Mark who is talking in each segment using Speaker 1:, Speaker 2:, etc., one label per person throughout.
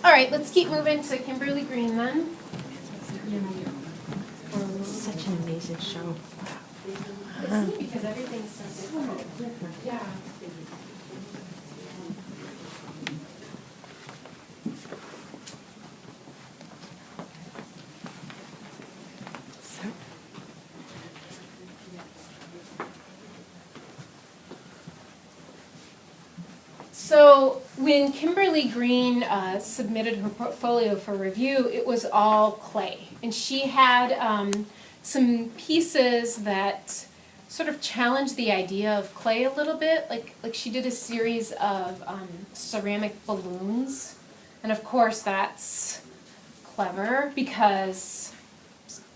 Speaker 1: All right, let's keep moving to Kimberly Green then.
Speaker 2: Such an amazing show.
Speaker 1: It's neat because everything's so different. Yeah. So when Kimberly Green submitted her portfolio for review, it was all clay. And she had some pieces that sort of challenged the idea of clay a little bit. Like she did a series of ceramic balloons. And of course that's clever because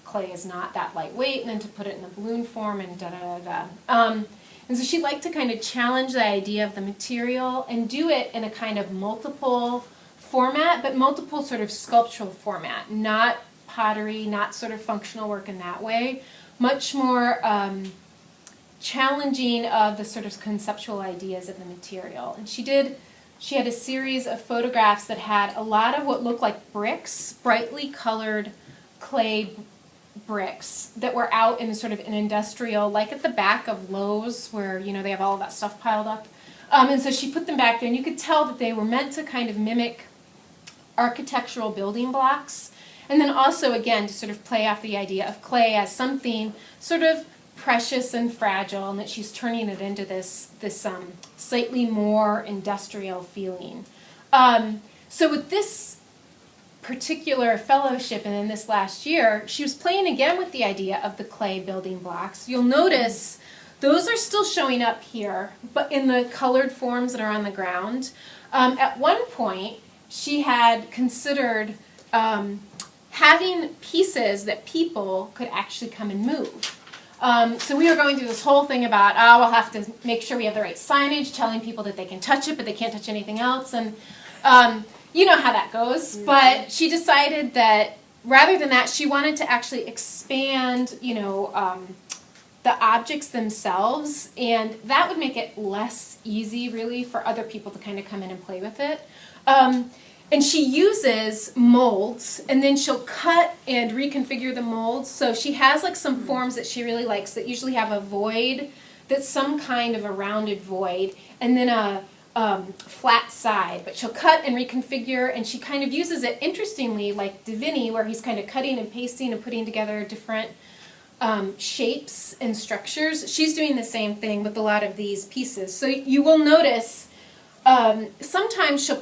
Speaker 1: clay is not that lightweight, and then to put it in a balloon form and da-da-da-da. And so she'd like to kind of challenge the idea of the material and do it in a kind of multiple format, but multiple sort of sculptural format, not pottery, not sort of functional work in that way, much more challenging of the sort of conceptual ideas of the material. And she had a series of photographs that had a lot of what looked like bricks, brightly colored clay bricks that were out in sort of an industrial, like at the back of Lowe's where, you know, they have all of that stuff piled up. And so she put them back there, and you could tell that they were meant to kind of mimic architectural building blocks. And then also, again, to sort of play off the idea of clay as something sort of precious and fragile, and that she's turning it into this slightly more industrial feeling. So with this particular fellowship and in this last year, she was playing again with the idea of the clay building blocks. You'll notice those are still showing up here, but in the colored forms that are on the ground. At one point, she had considered having pieces that people could actually come and move. So we were going through this whole thing about, we'll have to make sure we have the right signage, telling people that they can touch it, but they can't touch anything else. And you know how that goes. Mm-hmm. But she decided that rather than that, she wanted to actually expand, the objects themselves, and that would make it less easy, really, for other people to kind of come in and play with it. And she uses molds, and then she'll cut and reconfigure the molds. So she has like some forms that she really likes that usually have a void, that's some kind of a rounded void, and then a flat side. But she'll cut and reconfigure, and she kind of uses it, interestingly, like Da Vinci, where he's kind of cutting and pasting and putting together different shapes and structures. She's doing the same thing with a lot of these pieces. So you will notice sometimes she'll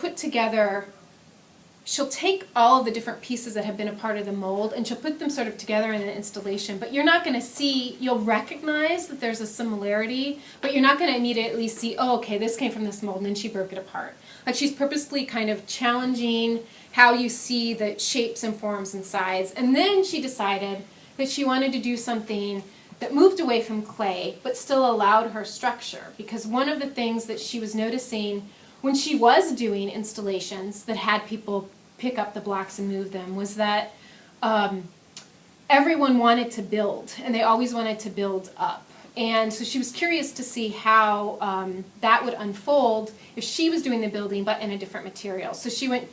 Speaker 1: take all of the different pieces that have been a part of the mold, and she'll put them sort of together in an installation. But you're not going to see, you'll recognize that there's a similarity, but you're not going to immediately see, oh, okay, this came from this mold, and then she broke it apart. Like, she's purposely kind of challenging how you see the shapes and forms and sides. And then she decided that she wanted to do something that moved away from clay, but still allowed her structure. Because one of the things that she was noticing when she was doing installations that had people pick up the blocks and move them was that everyone wanted to build, and they always wanted to build up. And so she was curious to see how that would unfold if she was doing the building but in a different material. So she went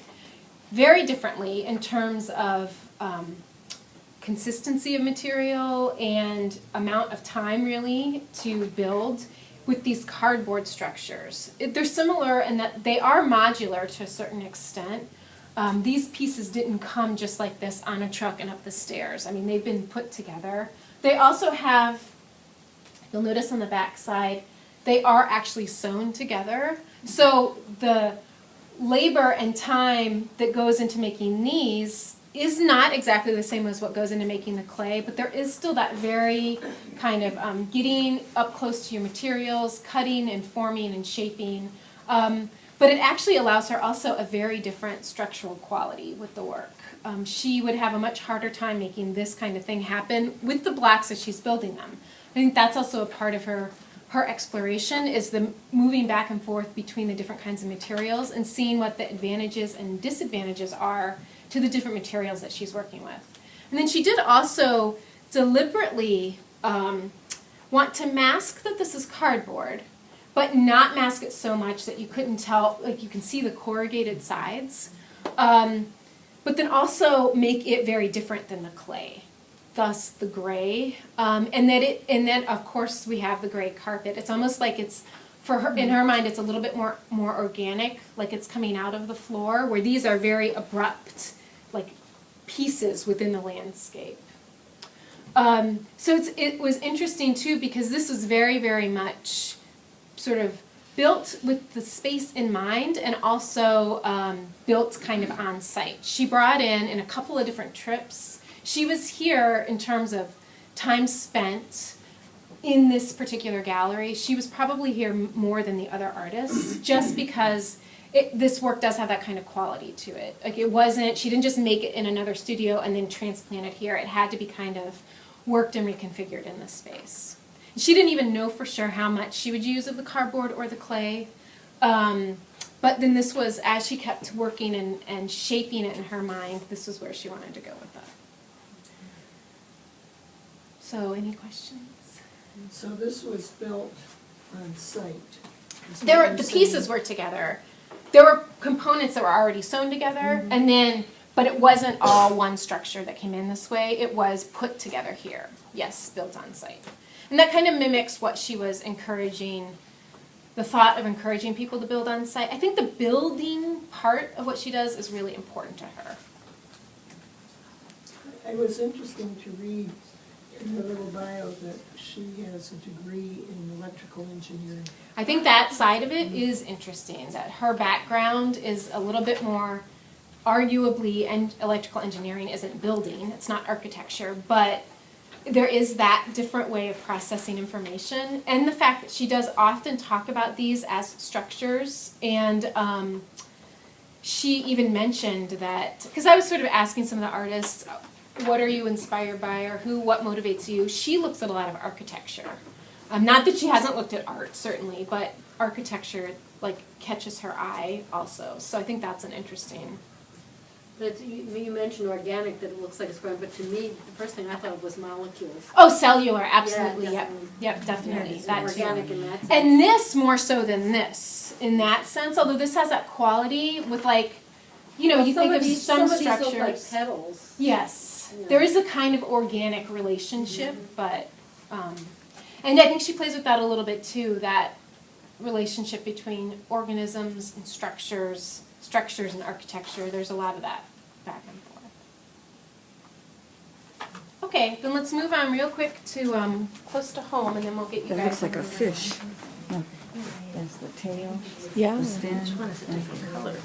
Speaker 1: very differently in terms of consistency of material and amount of time, really, to build with these cardboard structures. They're similar in that they are modular to a certain extent. These pieces didn't come just like this on a truck and up the stairs. I mean, they've been put together. They also have, you'll notice on the back side, they are actually sewn together. So the labor and time that goes into making these is not exactly the same as what goes into making the clay, but there is still that very kind of getting up close to your materials, cutting and forming and shaping. But it actually allows her also a very different structural quality with the work. She would have a much harder time making this kind of thing happen with the blocks as she's building them. I think that's also a part of her exploration, is the moving back and forth between the different kinds of materials and seeing what the advantages and disadvantages are to the different materials that she's working with. And then she did also deliberately want to mask that this is cardboard, but not mask it so much that you couldn't tell, like you can see the corrugated sides. but then also make it very different than the clay. Thus the gray, and then of course we have the gray carpet. It's almost like it's for her, in her mind, it's a little bit more organic, like it's coming out of the floor. Where these are very abrupt, like pieces within the landscape. So it was interesting too because this was very, very much sort of built with the space in mind and also built kind of on site. She brought in a couple of different trips. She was here in terms of time spent in this particular gallery. She was probably here more than the other artists just because this work does have that kind of quality to it. Like it wasn't, she didn't just make it in another studio and then transplant it here. It had to be kind of worked and reconfigured in this space. She didn't even know for sure how much she would use of the cardboard or the clay. But then this was, as she kept working and shaping it in her mind, this was where she wanted to go with that. So, any questions?
Speaker 3: So this was built on site?
Speaker 1: The pieces were together. There were components that were already sewn together, and then, but it wasn't all one structure that came in this way. It was put together here. Yes, built on site. And that kind of mimics what she was encouraging, the thought of encouraging people to build on site. I think the building part of what she does is really important to her.
Speaker 3: It was interesting to read in her little bio that she has a degree in electrical engineering.
Speaker 1: I think that side of it is interesting, that her background is a little bit more, arguably, and electrical engineering isn't building, it's not architecture, but there is that different way of processing information, and the fact that she does often talk about these as structures, and she even mentioned that, because I was sort of asking some of the artists, what are you inspired by, or what motivates you? She looks at a lot of architecture. Not that she hasn't looked at art, certainly, but architecture like catches her eye also. So I think that's an interesting.
Speaker 4: But you mentioned organic, that it looks like it's growing, but to me, the first thing I thought of was molecules.
Speaker 1: Oh, cellular, absolutely,
Speaker 4: Yeah,
Speaker 1: yep, definitely.
Speaker 4: It's
Speaker 1: That
Speaker 4: organic
Speaker 1: too.
Speaker 4: in that sense.
Speaker 1: And this more so than this, in that sense, although this has that quality with like, you
Speaker 4: Well,
Speaker 1: think of some
Speaker 4: of these look
Speaker 1: structures.
Speaker 4: like petals.
Speaker 1: Yes,
Speaker 4: Yeah.
Speaker 1: there is a kind of organic relationship, but, and I think she plays with that a little bit too, that relationship between organisms and structures and architecture. There's a lot of that back and forth. Okay, then let's move on real quick to close to home, and then we'll get you
Speaker 2: That
Speaker 1: guys.
Speaker 2: looks like a
Speaker 1: moving.
Speaker 2: fish. Look, that's the tail.
Speaker 5: Yeah.
Speaker 2: The fin.
Speaker 4: Which one is a different color?